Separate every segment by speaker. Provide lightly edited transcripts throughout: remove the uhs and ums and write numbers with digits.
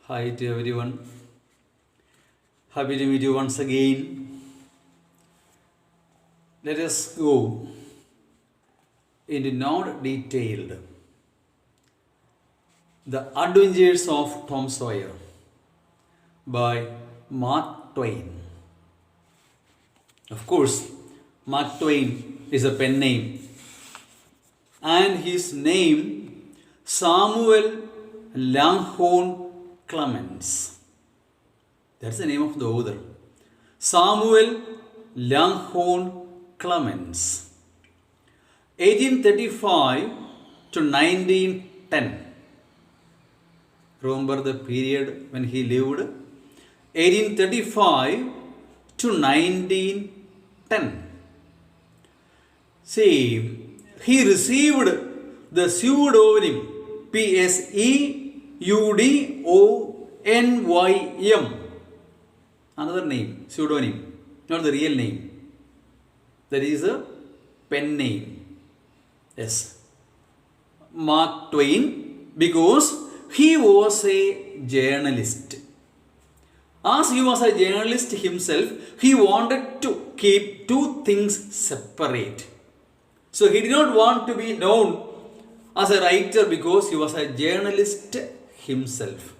Speaker 1: Hi to everyone. Happy to meet you once again. Let us go into not detailed The Adventures of Tom Sawyer by Mark Twain. Of course, Mark Twain is a pen name, and his name Samuel Langhorne Clemens. That's the name of the author. Samuel Langhorne Clemens. 1835 to 1910. Remember the period when he lived? 1835 to 1910. See, he received the pseudonym Pseudonym. Another name, pseudonym, not the real name. That is a pen name. Yes. Mark Twain, because he was a journalist. As he was a journalist himself, he wanted to keep two things separate. So he did not want to be known as a writer because he was a journalist himself.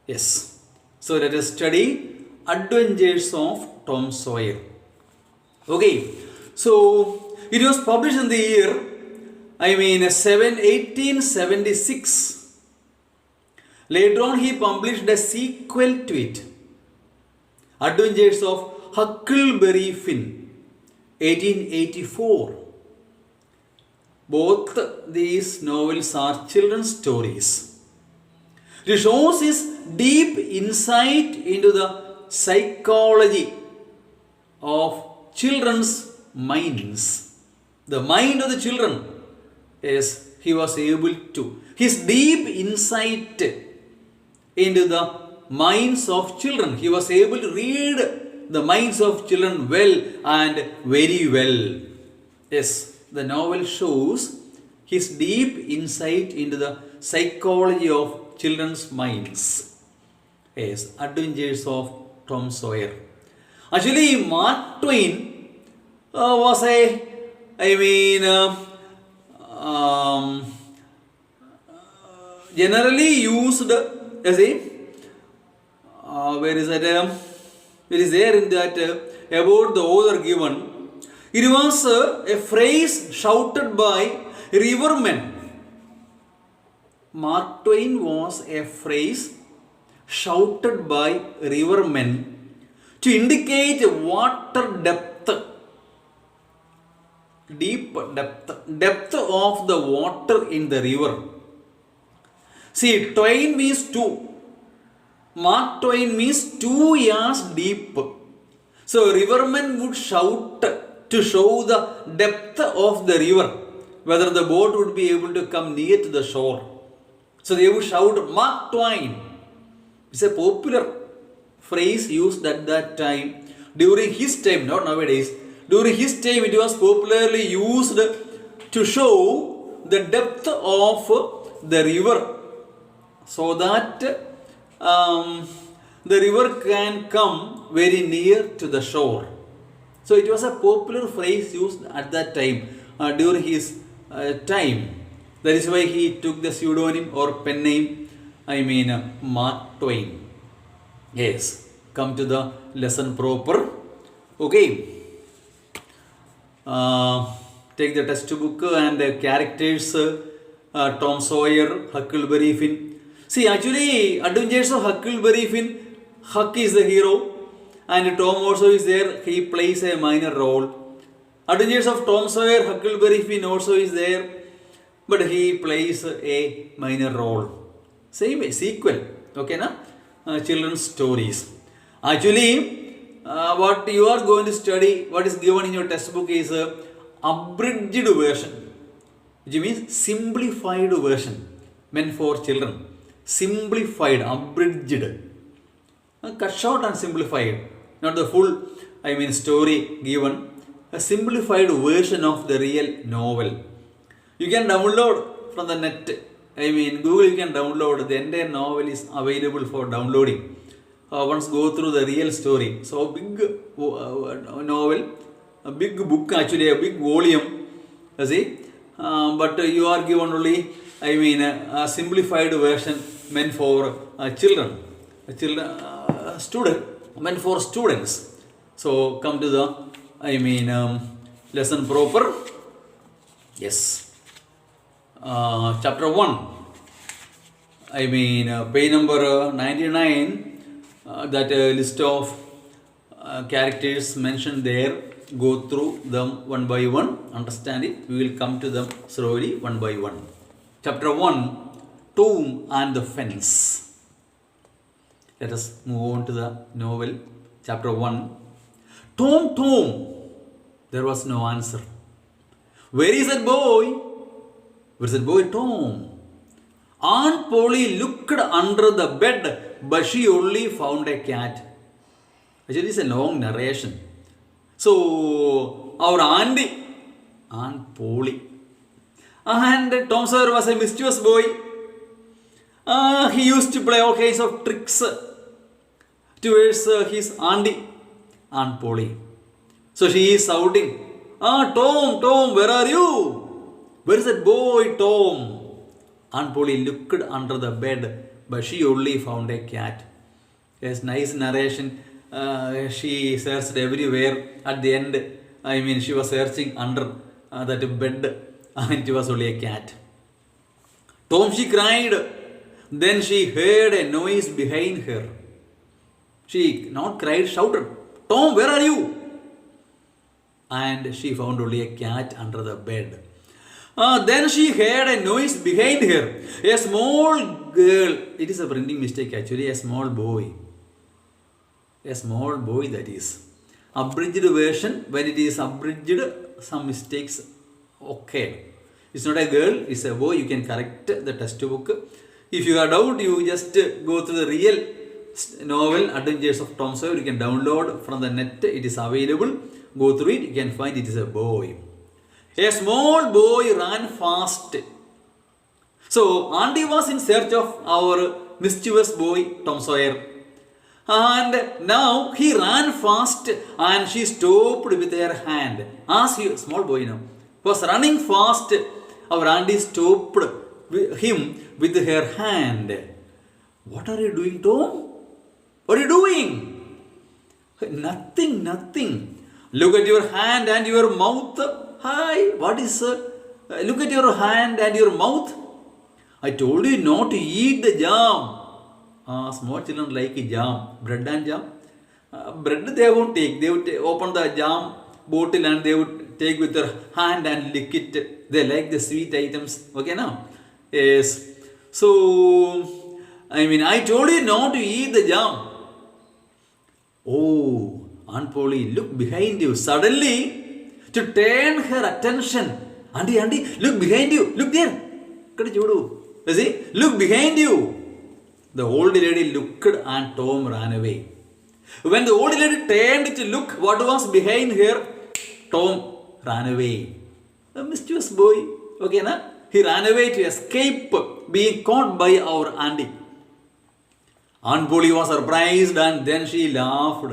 Speaker 1: Yes. So let us study Adventures of Tom Sawyer. Okay. So it was published in the year 1876. Later on he published a sequel to it. Adventures of Huckleberry Finn, 1884. Both these novels are children's stories. It shows his deep insight into the psychology of children's minds. The mind of the children. Yes, he was able to. His deep insight into the minds of children. He was able to read the minds of children well and very well. Yes, the novel shows his deep insight into the psychology of children's minds. Yes, Adventures of Tom Sawyer. Actually, Mark Twain was generally used as where is that? It is there in that about the author given. It was a phrase shouted by rivermen. Mark Twain was a phrase shouted by rivermen to indicate water depth, deep depth of the water in the river. See, Twain means two. Mark Twain means 2 yards deep. So rivermen would shout to show the depth of the river, whether the boat would be able to come near to the shore. So they would shout, Mark Twain. It's a popular phrase used at that time. During his time, not nowadays. During his time, it was popularly used to show the depth of the river, so that the river can come very near to the shore. So it was a popular phrase used at that time, during his time. That is why he took the pseudonym or pen name, Mark Twain. Yes, come to the lesson proper. Okay. Take the textbook and characters, Tom Sawyer, Huckleberry Finn. See, actually, Adventures of Huckleberry Finn, Huck is the hero and Tom also is there. He plays a minor role. Adventures of Tom Sawyer, Huckleberry Finn also is there, but he plays a minor role. Same sequel, okay, na? Children's stories. Actually, what you are going to study, what is given in your textbook is abridged version, which means simplified version, meant for children. Simplified, abridged. Cut short and simplified. Not the full, story given. A simplified version of the real novel. You can download from the net I mean, Google you can download. The entire novel is available for downloading. Once go through the real story. So big novel, a big book actually, a big volume. You see, but you are given only, I mean, a simplified version meant for children, meant for students. So come to the, I mean, lesson proper. Yes. Chapter 1. I mean, page number 99. That list of characters mentioned there. Go through them one by one. Understand it. We will come to them slowly one by one. Chapter 1. Tom and the Fence. Let us move on to the novel. Chapter 1. Tom, Tom. There was no answer. Where is that boy? Where is that boy, Tom? Aunt Polly looked under the bed, but she only found a cat. Actually, it's a long narration. So, our auntie, Aunt Polly, and Tom Sawyer was a mischievous boy. He used to play all kinds of tricks towards his auntie, Aunt Polly. So she is shouting, Tom, Tom, where are you? Where is that boy, Tom? Aunt Polly looked under the bed, but she only found a cat. Yes, nice narration. She searched everywhere. At the end, I mean, she was searching under that bed, and it was only a cat. Tom, she cried. Then she heard a noise behind her. She not cried, shouted, Tom, where are you? And she found only a cat under the bed. Then she heard a noise behind her. A small girl. It is a printing mistake actually. A small boy. A small boy, that is. Abridged version. When it is abridged, some mistakes okay. It's not a girl, it's a boy. You can correct the textbook. If you are doubt, you just go through the real novel, Adventures of Tom Sawyer. You can download from the net. It is available. Go through it. You can find it is a boy. A small boy ran fast. So, Auntie was in search of our mischievous boy, Tom Sawyer. And now he ran fast and she stopped with her hand. As he, small boy now, was running fast, our auntie stopped him with her hand. What are you doing, Tom? What are you doing? Nothing, nothing. Look at your hand and your mouth. Hi, what is look at your hand and your mouth. I told you not to eat the jam. Small children like jam, bread and jam. Bread they won't take. They would open the jam bottle and they would take with their hand and lick it. They like the sweet items. Okay now? Yes. So, I mean, I told you not to eat the jam. Oh, Aunt Polly, look behind you. Suddenly, to turn her attention. Auntie, look behind you. Look there. You see? Look behind you. The old lady looked and Tom ran away. When the old lady turned to look what was behind her, Tom ran away. A mischievous boy. Okay, na? He ran away to escape being caught by our auntie. Aunt Polly was surprised and then she laughed.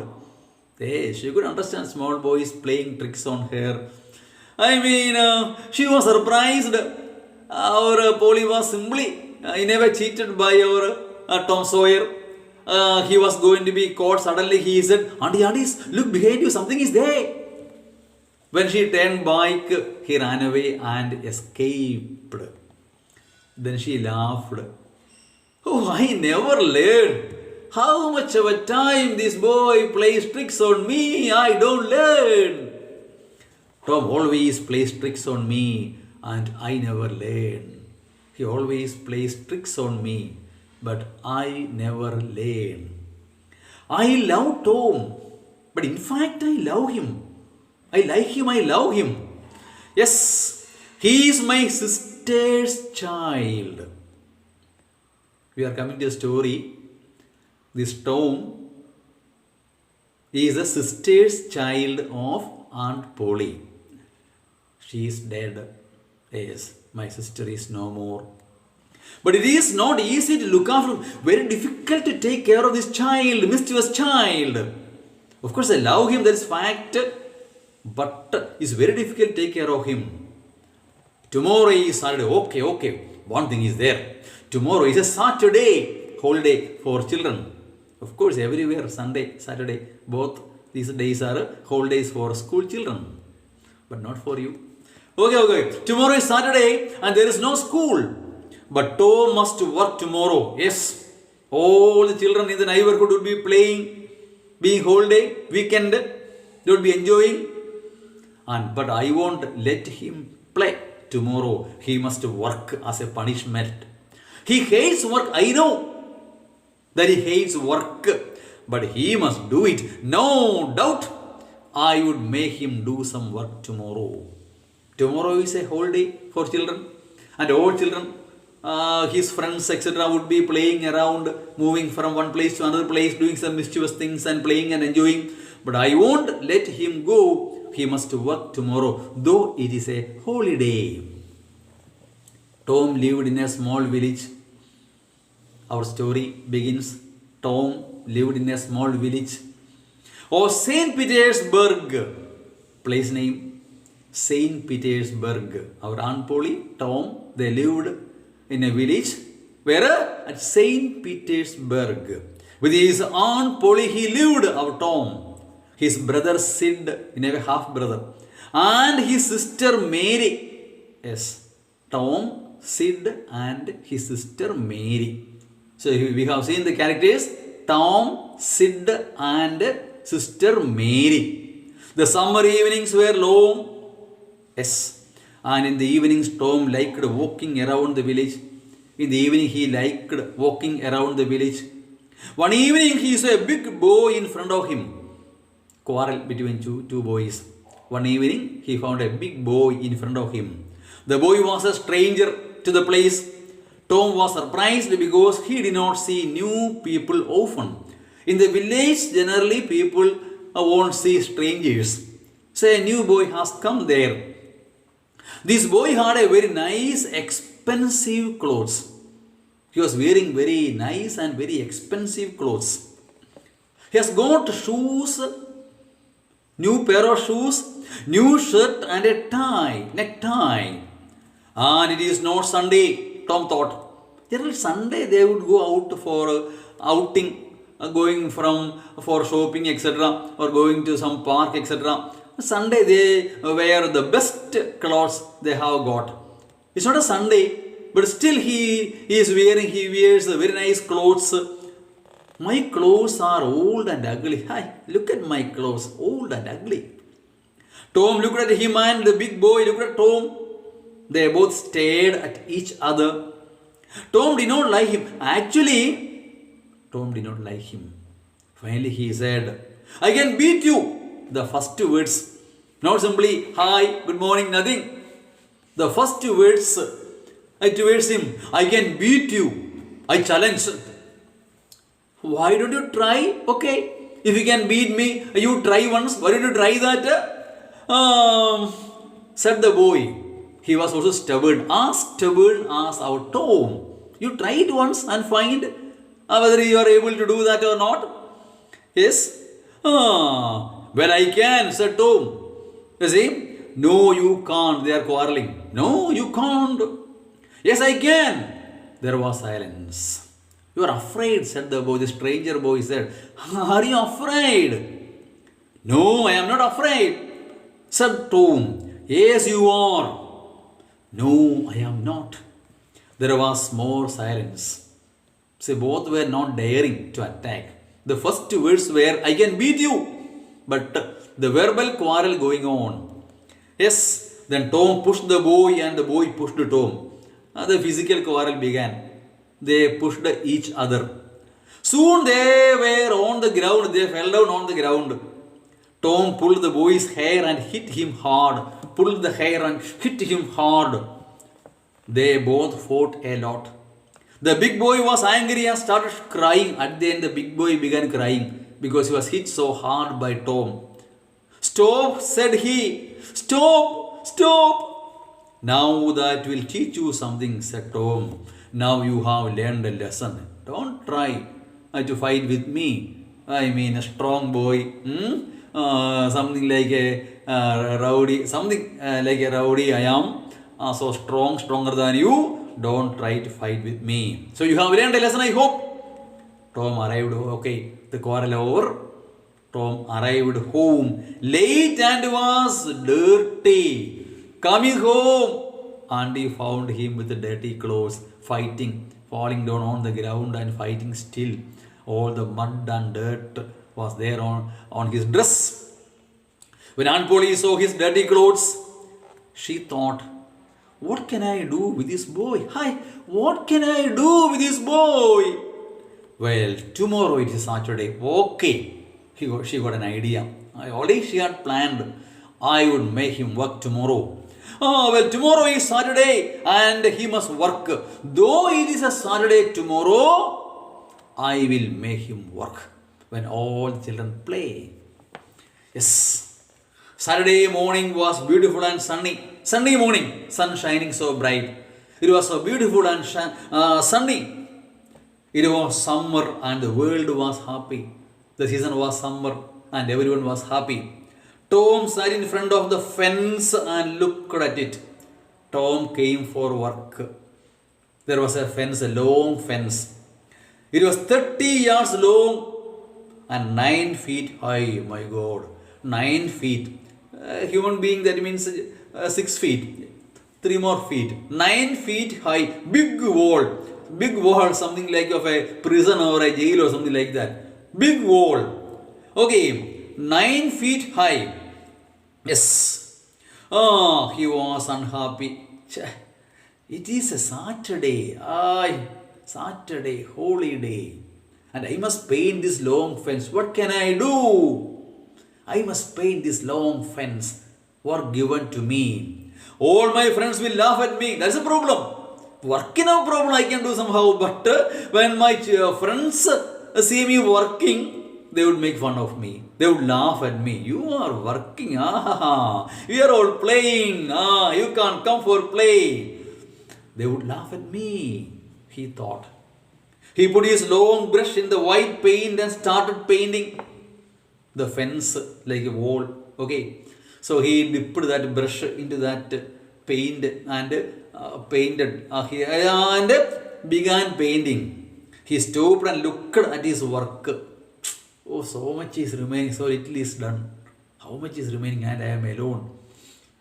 Speaker 1: Hey, she could understand small boys playing tricks on her. I mean, she was surprised. Our Polly was simply in a way cheated by our Tom Sawyer. He was going to be caught. Suddenly he said, Auntie, look behind you, something is there. When she turned back, he ran away and escaped. Then she laughed. Oh, I never learned. How much of a time this boy plays tricks on me, I don't learn. Tom always plays tricks on me and I never learn. He always plays tricks on me, but I never learn. I love Tom, but in fact I love him. I like him, I love him. Yes, he is my sister's child. We are coming to a story. This Tom is the sister's child of Aunt Polly. She is dead. Yes, my sister is no more. But it is not easy to look after, very difficult to take care of this child, mischievous child. Of course, I love him, that is fact, but it's very difficult to take care of him. Tomorrow is Saturday. Okay. One thing is there. Tomorrow is a Saturday, holiday for children. Of course, everywhere, Sunday, Saturday, both these days are holidays for school children. But not for you. Okay. Tomorrow is Saturday and there is no school. But Tom must work tomorrow. Yes. All the children in the neighborhood would be playing, being holiday, weekend. They would be enjoying. But I won't let him play. Tomorrow he must work as a punishment. He hates work. I know that he hates work. But he must do it. No doubt I would make him do some work tomorrow. Tomorrow is a holiday for children. And all children, his friends, etc. would be playing around, moving from one place to another place, doing some mischievous things and playing and enjoying. But I won't let him go. He must work tomorrow, though it is a holiday. Tom lived in a small village. Our story begins. Tom lived in a small village. St. Petersburg. Place name, St. Petersburg. Our Aunt Polly, Tom, they lived in a village. Where? At St. Petersburg. With his Aunt Polly, he lived, our Tom. His brother Sid, in a way half brother, and his sister Mary. Yes, Tom, Sid, and his sister Mary. So we have seen the characters Tom, Sid, and sister Mary. The summer evenings were long. Yes, and in the evenings Tom liked walking around the village. In the evening he liked walking around the village. One evening he saw a big boy in front of him. Quarrel between two boys. One evening he found a big boy in front of him. The boy was a stranger to the place. Tom was surprised because he did not see new people often. In the village, generally people won't see strangers. So a new boy has come there. This boy had a very nice, expensive clothes. He was wearing very nice and very expensive clothes. He has got shoes, new pair of shoes, new shirt and a necktie. And it is not Sunday, Tom thought. Generally Sunday they would go out for outing, going for shopping, etc. or going to some park, etc. Sunday they wear the best clothes they have got. It's not a Sunday, but still he wears very nice clothes. My clothes are old and ugly. Hi, look at my clothes, old and ugly. Tom looked at him and the big boy looked at Tom. They both stared at each other. Tom did not like him. Actually, Tom did not like him. Finally he said, I can beat you. The first two words. Not simply, hi, good morning, nothing. The first two words towards him, I can beat you. I challenged. Why don't you try? Okay, if you can beat me, you try once. Why don't you try that? Said the boy. He was also stubborn as our Tom. You try it once and find whether you are able to do that or not. Yes? Well, I can, said Tom. You see? No, you can't. They are quarreling. No, you can't. Yes, I can. There was silence. You are afraid, said the boy. The stranger boy said, are you afraid? No, I am not afraid, said Tom. Yes, you are. No, I am not. There was more silence. See, both were not daring to attack. The first two words were, I can beat you. But the verbal quarrel going on. Yes, then Tom pushed the boy and the boy pushed Tom. The physical quarrel began. They pushed each other. Soon they were on the ground. They fell down on the ground. Tom pulled the boy's hair and hit him hard. Pulled the hair and hit him hard. They both fought a lot. The big boy was angry and started crying. At the end, the big boy began crying because he was hit so hard by Tom. Stop, said he. Stop, stop. Now that will teach you something, said Tom. Now you have learned a lesson. Don't try to fight with me. I mean, a strong boy, something like a rowdy, something like a rowdy I am. So strong, stronger than you. Don't try to fight with me. So you have learned a lesson, I hope. Tom arrived, okay, the quarrel over. Tom arrived home late and was dirty. Coming home, Auntie found him with dirty clothes, fighting, falling down on the ground and fighting still. All the mud and dirt was there on his dress. When Aunt Polly saw his dirty clothes, she thought, what can I do with this boy? Hi, what can I do with this boy? Well, tomorrow it is Saturday. Okay. She got an idea. Already she had planned. I would make him work tomorrow. Well, tomorrow is Saturday and he must work. Though it is a Saturday tomorrow, I will make him work when all the children play. Yes. Saturday morning was beautiful and sunny. Sunday morning, sun shining so bright. It was so beautiful and sunny. It was summer and the world was happy. The season was summer and everyone was happy. Tom sat in front of the fence and looked at it. Tom came for work. There was a fence, a long fence. It was 30 yards long and 9 feet high. My God, 9 feet. Human being, that means 6 feet. 3 more feet. 9 feet high. Big wall. Big wall, something like of a prison or a jail or something like that. Big wall. Okay, 9 feet high. Yes. Oh, he was unhappy. It is a Saturday. Saturday, holy day. And I must paint this long fence. What can I do? I must paint this long fence. Work given to me. All my friends will laugh at me. That's a problem. Working no problem I can do somehow. But when my friends see me working, they would make fun of me. They would laugh at me. You are working. We are all playing. You can't come for play. They would laugh at me, he thought. He put his long brush in the white paint and started painting the fence like a wall. Okay. So he dipped that brush into that paint and painted and began painting. He stopped and looked at his work. Oh, so much is remaining, so little is done. How much is remaining and I am alone?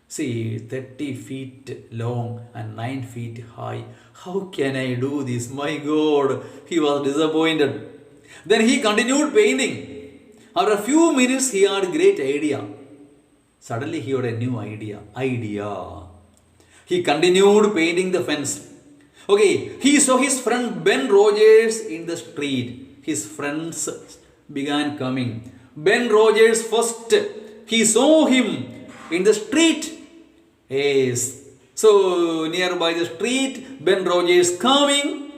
Speaker 1: See, 30 feet long and 9 feet high. How can I do this? My God, he was disappointed. Then he continued painting. After a few minutes, he had a great idea. Suddenly, he had a new idea. He continued painting the fence. Okay, he saw his friend Ben Rogers in the street. His friends began coming. Ben Rogers first. He saw him in the street. Yes. So nearby the street, Ben Rogers coming.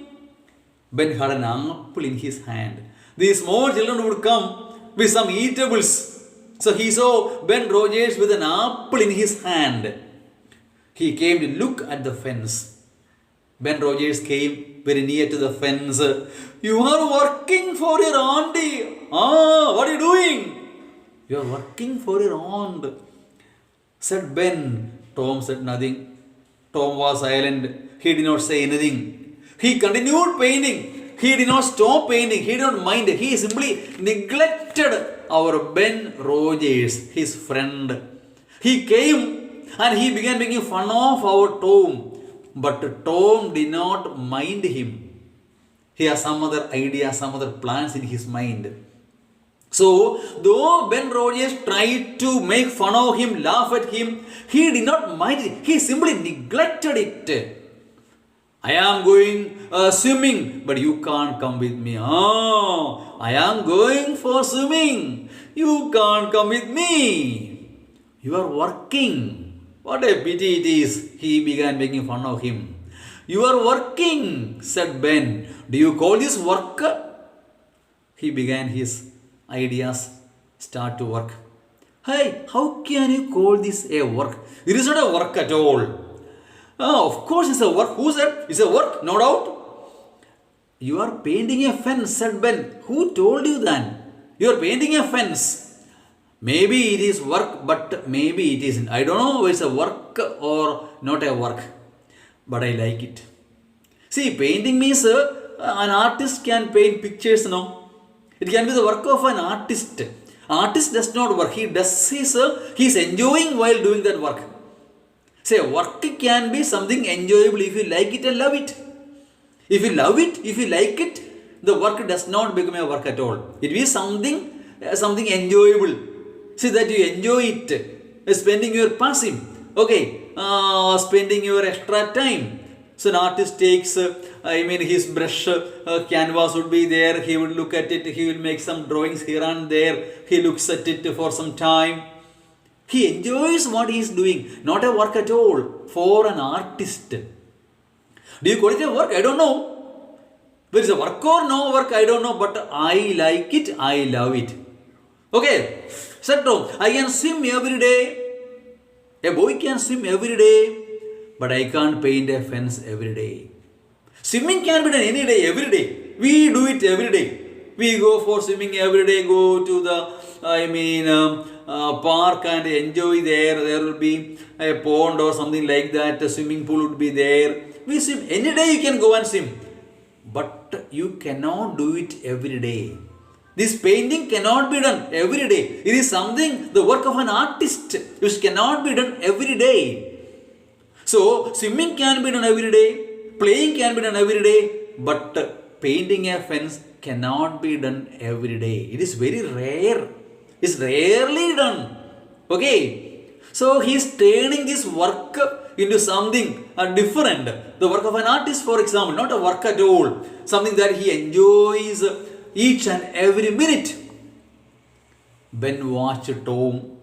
Speaker 1: Ben had an apple in his hand. These small children would come with some eatables. So he saw Ben Rogers with an apple in his hand. He came to look at the fence. Ben Rogers came very near to the fence. You are working for your auntie. What are you doing? You are working for your aunt, said Ben. Tom said nothing. Tom was silent. He did not say anything. He continued painting. He did not stop painting. He did not mind. He simply neglected our Ben Rogers, his friend. He came and he began making fun of our Tom. But Tom did not mind him. He has some other ideas, some other plans in his mind. So, though Ben Rogers tried to make fun of him, laugh at him, he did not mind it. He simply neglected it. I am going swimming, but you can't come with me. I am going for swimming. You can't come with me. You are working. What a pity it is. He began making fun of him. You are working, said Ben. Do you call this work? He began his ideas start to work. Hey, how can you call this a work? It is not a work at all. Of course it's a work. Who said it's a work? No doubt. You are painting a fence, said Ben. Who told you that? You are painting a fence. Maybe it is work, but maybe it isn't. I don't know if it's a work or not a work, but I like it. See, painting means an artist can paint pictures, no? It can be the work of an artist. Artist does not work. He does he's enjoying while doing that work. Say, work can be something enjoyable if you like it and love it. If you love it, if you like it, the work does not become a work at all. It is something enjoyable. See that you enjoy it, spending your passive, spending your extra time. So an artist takes, his brush, canvas would be there. He would look at it. He will make some drawings here and there. He looks at it for some time. He enjoys what he is doing, not a work at all. For an artist, do you call it a work? I don't know. Whether it's a work or no work, I don't know. But I like it. I love it. Okay. So I can swim every day. A boy can swim every day. But I can't paint a fence every day. Swimming can be done any day, every day. We do it every day. We go for swimming every day, go to the, park and enjoy there. There will be a pond or something like that. A swimming pool would be there. We swim. Any day you can go and swim. But you cannot do it every day. This painting cannot be done every day. It is something, the work of an artist, which cannot be done every day. So, swimming can be done every day, playing can be done every day, but painting a fence cannot be done every day. It is very rare. It's rarely done. Okay. So, he is turning this work into something different. The work of an artist, for example, not a work at all. Something that he enjoys each and every minute. Ben watched Tom.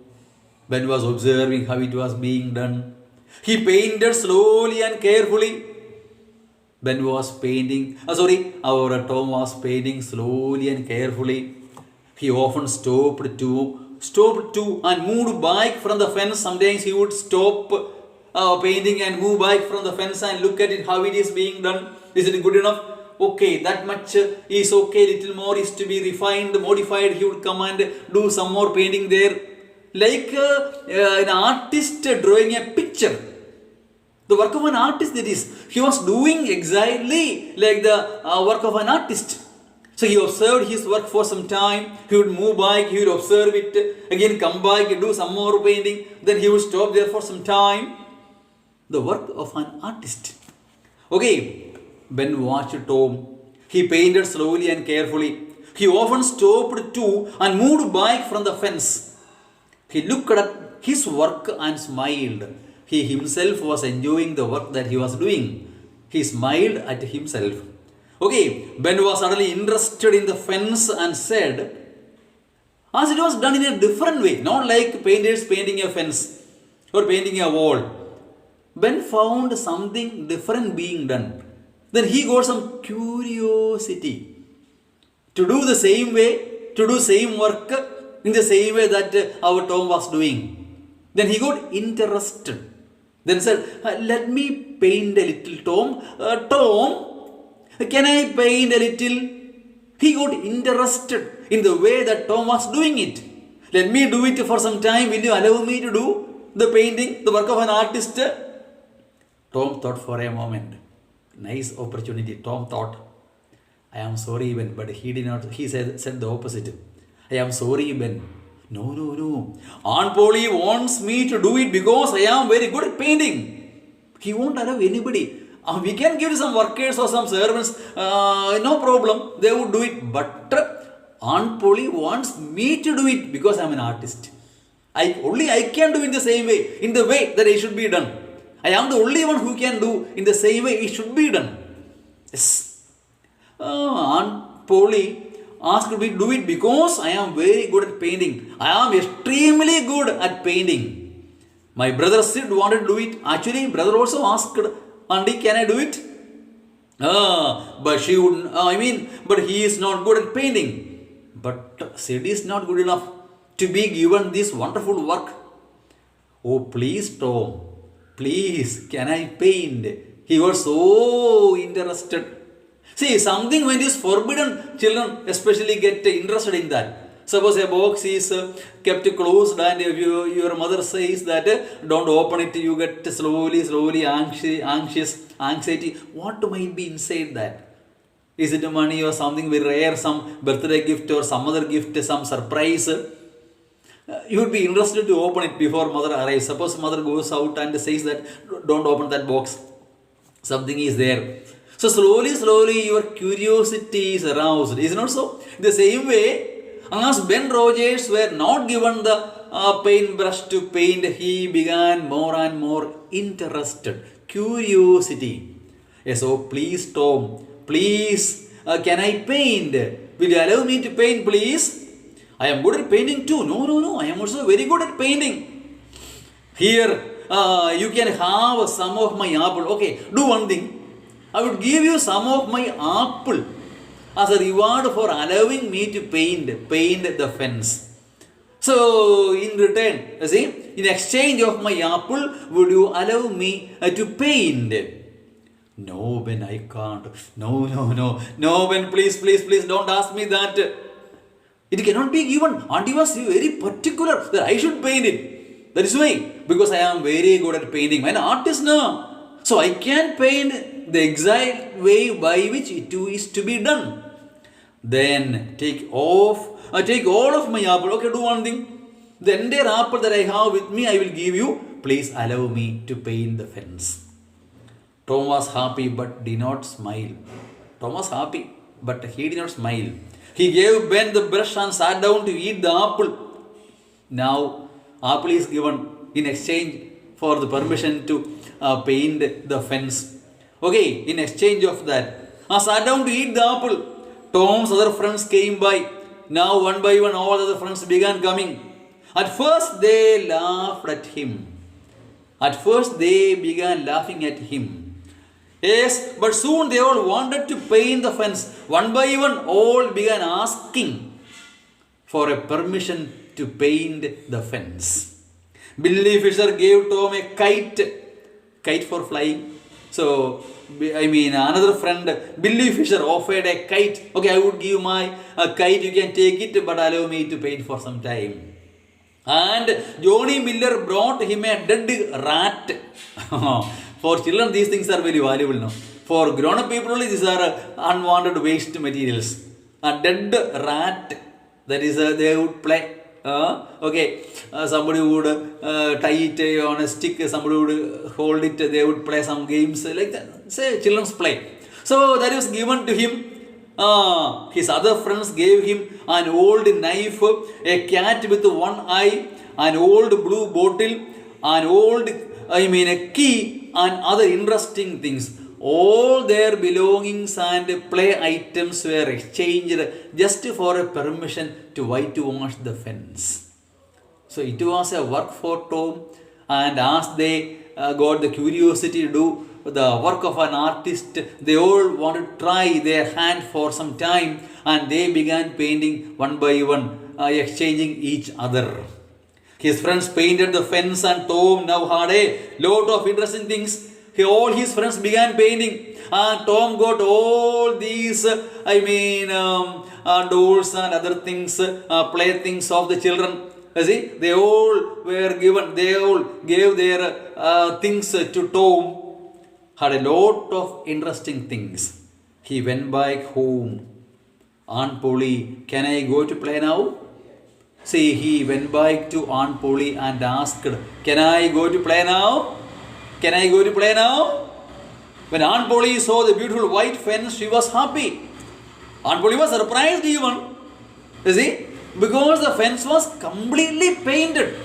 Speaker 1: Ben was observing how it was being done. He painted slowly and carefully. Ben was painting, our Tom was painting slowly and carefully. He often stopped to and moved back from the fence. Sometimes he would stop painting and move back from the fence and look at it, how it is being done. Is it good enough? Okay, that much is okay. Little more is to be refined, modified. He would come and do some more painting there. Like an artist drawing a picture. The work of an artist, that is, he was doing exactly like the work of an artist. So he observed his work for some time. He would move back, he would observe it, again come back, do some more painting. Then he would stop there for some time. The work of an artist. Okay, Ben watched Tom. He painted slowly and carefully. He often stopped too and moved back from the fence. He looked at his work and smiled. He himself was enjoying the work that he was doing. He smiled at himself. Okay, Ben was suddenly interested in the fence and said, as it was done in a different way, not like painters painting a fence or painting a wall. Ben found something different being done. Then he got some curiosity to do the same way, to do same work in the same way that our Tom was doing. Then he got interested. Then said, let me paint a little, Tom. Tom, can I paint a little? He got interested in the way that Tom was doing it. Let me do it for some time. Will you allow me to do the painting, the work of an artist? Tom thought for a moment. Nice opportunity. Tom thought, I am sorry, Ben, but he did not. He said the opposite. I am sorry, Ben. No. Aunt Polly wants me to do it because I am very good at painting. He won't allow anybody. We can give some workers or some servants. No problem. They would do it. But Aunt Polly wants me to do it because I am an artist. I can do it the same way, in the way that it should be done. I am the only one who can do in the same way it should be done. Yes. Aunt Polly asked me to do it because I am very good at painting. I am extremely good at painting. My brother Sid wanted to do it. Actually, brother also asked, Auntie, can I do it? But she would. But he is not good at painting. But Sid is not good enough to be given this wonderful work. Oh, please, Tom. Please, can I paint? He was so interested. See, something when it is forbidden, children especially get interested in that. Suppose a box is kept closed and if your mother says that don't open it, you get slowly anxiety. What might be inside that? Is it money or something very rare, some birthday gift or some other gift, some surprise? You would be interested to open it before mother arrives. Suppose mother goes out and says that don't open that box. Something is there. So slowly your curiosity is aroused. Is it not so? The same way, as Ben Rogers were not given the paintbrush to paint, he began more and more interested. Curiosity. Yes, so please Tom, please can I paint? Will you allow me to paint please? I am good at painting too. No, I am also very good at painting. Here you can have some of my apple. Okay, do one thing. I would give you some of my apple as a reward for allowing me to paint the fence. So in return, see, in exchange of my apple, would you allow me to paint? No, Ben, I can't. No, Ben, please, don't ask me that. It cannot be given. Auntie was very particular that I should paint it. That is why, because I am very good at painting. I am an artist now. So I can paint the exact way by which it is to be done. Then take all of my apple. Okay, do one thing. The entire apple that I have with me, I will give you. Please allow me to paint the fence. Tom was happy but did not smile. Tom was happy but he did not smile. He gave Ben the brush and sat down to eat the apple. Now, apple is given in exchange for the permission to paint the fence. Okay, in exchange of that, I sat down to eat the apple. Tom's other friends came by. Now, one by one, all other friends began coming. At first, they laughed at him. At first, they began laughing at him. Yes, but soon they all wanted to paint the fence. One by one, all began asking for a permission to paint the fence. Billy Fisher gave Tom a kite for flying. So, another friend, Billy Fisher, offered a kite. Okay, I would give my kite, you can take it, but allow me to paint for some time. And Johnny Miller brought him a dead rat. For children, these things are very valuable now. For grown-up people, these are unwanted waste materials. A dead rat, that is, they would play. Somebody would tie it on a stick, somebody would hold it, they would play some games like that. Say children's play. So that was given to him. His other friends gave him an old knife, a cat with one eye, an old blue bottle, an old, a key, and other interesting things. All their belongings and play items were exchanged just for a permission to whitewash the fence. So it was a work for Tom, and as they got the curiosity to do the work of an artist, they all wanted to try their hand for some time, and they began painting one by one, exchanging each other. His friends painted the fence, and Tom now had a lot of interesting things. All his friends began painting, and Tom got all these, dolls and other things, playthings of the children. See, they all gave their things to Tom. Had a lot of interesting things. He went back home. Aunt Polly, can I go to play now? See, he went back to Aunt Polly and asked, can I go to play now? Can I go to play now? When Aunt Polly saw the beautiful white fence, she was happy. Aunt Polly was surprised even. You see, because the fence was completely painted.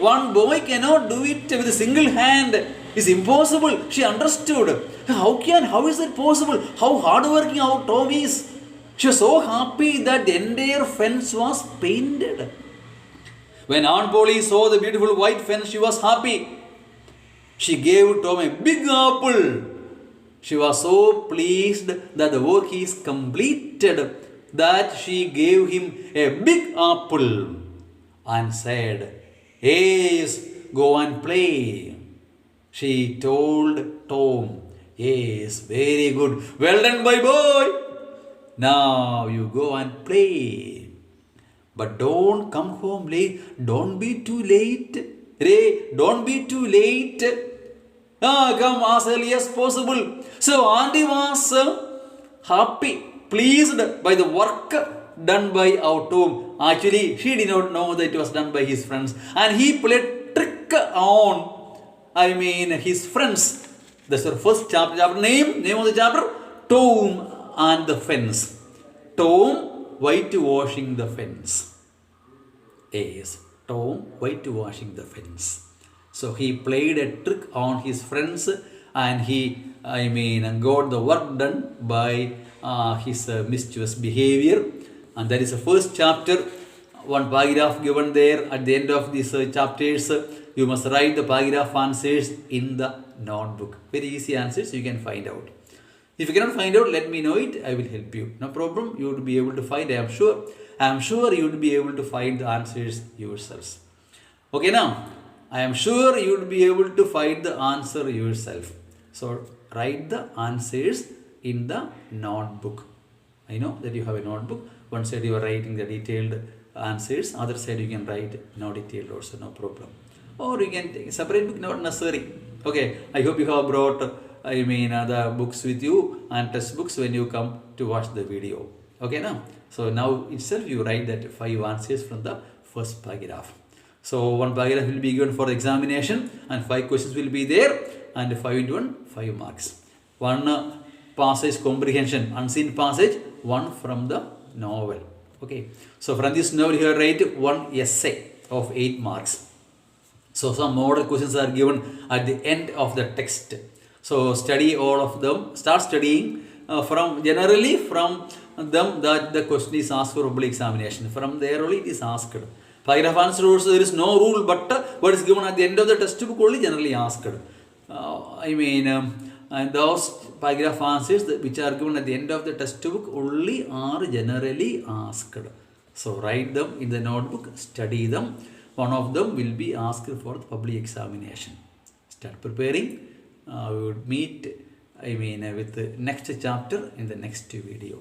Speaker 1: One boy cannot do it with a single hand. It's impossible. She understood. How is it possible? How hardworking our Tom is. She was so happy that the entire fence was painted. When Aunt Polly saw the beautiful white fence, she was happy. She gave Tom a big apple. She was so pleased that the work is completed that she gave him a big apple and said, "Yes, go and play." She told Tom, Yes, very good. Well done, my boy. Now you go and play. But don't come home late. Don't be too late. Ray, don't be too late. Come as early as possible. So Andy was happy, pleased by the work done by our Tom. Actually, she did not know that it was done by his friends. And he played trick on, his friends. That's the first chapter name of the chapter, Tom and the fence. Tom whitewashing the fence. Yes, Tom whitewashing the fence. So he played a trick on his friends and he, got the work done by his mischievous behavior. And that is the first chapter. One paragraph given there at the end of these chapters. You must write the paragraph answers in the notebook. Very easy answers you can find out. If you cannot find out, let me know it. I will help you. No problem. You would be able to find. I am sure. I am sure you would be able to find the answers yourselves. Okay, now I am sure you would be able to find the answer yourself. So write the answers in the notebook. I know that you have a notebook. One side you are writing the detailed answers. Other side you can write no detailed also. No problem. Or you can take separate book. Not necessary. Okay. I hope you have brought the books with you and test books when you come to watch the video. Okay, now. So now itself you write that 5 answers from the first paragraph. So one paragraph will be given for the examination and 5 questions will be there and 5 into 1, 5 marks. One passage comprehension, unseen passage, 1 from the novel. Okay. So from this novel you write 1 essay of 8 marks. So some model questions are given at the end of the text. So study all of them. Start studying from them that the question is asked for public examination. From there only it is asked. Paragraph answer also there is no rule, but what is given at the end of the textbook only generally asked. And those paragraph answers which are given at the end of the textbook only are generally asked. So write them in the notebook, study them. One of them will be asked for the public examination. Start preparing. We would meet with the next chapter in the next video.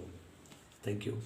Speaker 1: Thank you.